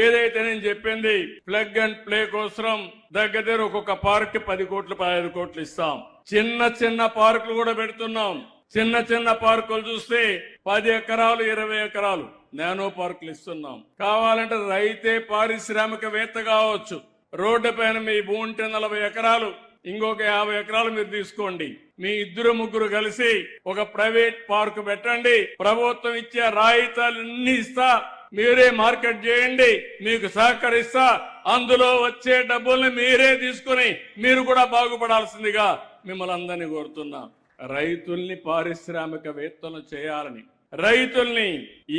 ఏదైతే నేను చెప్పింది ప్లగ్ అండ్ ప్లే కోసం దగ్గర ఒక్కొక్క పార్క్ 10 కోట్లు 15 కోట్లు ఇస్తాం. చిన్న చిన్న పార్కులు కూడా పెడుతున్నాం. చిన్న చిన్న పార్కులు చూస్తే 10 ఎకరాలు 20 ఎకరాలు నానో పార్కులు ఇస్తున్నాం. కావాలంటే రైతే పారిశ్రామికవేత్త కావచ్చు. రోడ్డు పైన మీ భూమి ఉంటే 40 ఎకరాలు ఇంకొక 50 ఎకరాలు మీరు తీసుకోండి. మీ ఇద్దరు ముగ్గురు కలిసి ఒక ప్రైవేట్ పార్క్ పెట్టండి. ప్రభుత్వం ఇచ్చే రాయితీలన్నీ ఇస్తా, మీరే మార్కెట్ చేయండి, మీకు సహకరిస్తా. అందులో వచ్చే డబ్బుల్ని మీరే తీసుకుని మీరు కూడా బాగుపడాల్సిందిగా మిమ్మల్ని అందరినీ కోరుతున్నా. రైతుల్ని పారిశ్రామికవేత్తలు చేయాలని, రైతుల్ని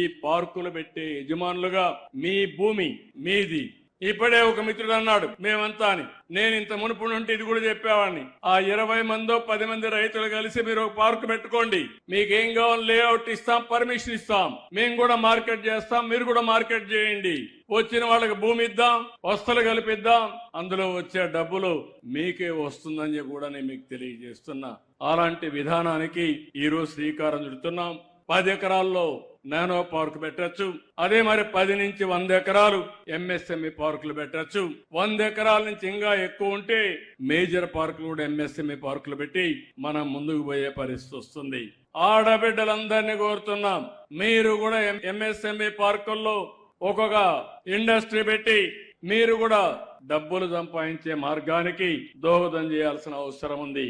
ఈ పార్కులు పెట్టే యజమానులుగా, మీ భూమి మీది. ఇప్పుడే ఒక మిత్రుడు అన్నాడు మేమంతా అని. నేను ఇంత మునుపు నుండి ఇది కూడా చెప్పేవాడిని. ఆ 20 మందో 10 మంది రైతులు కలిసి మీరు ఒక పార్క్ పెట్టుకోండి. మీకేం కావాలి లేఅవుట్ ఇస్తాం, పర్మిషన్ ఇస్తాం, మేము కూడా మార్కెట్ చేస్తాం, మీరు కూడా మార్కెట్ చేయండి. వచ్చిన వాళ్ళకి భూమి ఇద్దాం, వస్తువులు కల్పిద్దాం, అందులో వచ్చే డబ్బులు మీకే వస్తుందని కూడా నేను మీకు తెలియజేస్తున్నా. అలాంటి విధానానికి ఈ రోజు శ్రీకారం చుడుతున్నాం. 10 ఎకరాల్లో నానో పార్క్ పెట్టచ్చు. అదే మరి 10 నుంచి 100 ఎకరాలు ఎంఎస్ఎంఈ పార్కులు పెట్టచ్చు. 100 ఎకరాల నుంచి ఇంకా ఎక్కువ ఉంటే మేజర్ పార్కులు కూడా ఎంఎస్ఎంఈ పార్కులు పెట్టి మనం ముందుకు పోయే పరిస్థితి వస్తుంది. ఆడబిడ్డలందరినీ కోరుతున్నాం, మీరు కూడా ఎంఎస్ఎంఈ పార్కుల్లో ఒక్కొక్క ఇండస్ట్రీ పెట్టి మీరు కూడా డబ్బులు సంపాదించే మార్గానికి దోహదం చేయాల్సిన అవసరం ఉంది.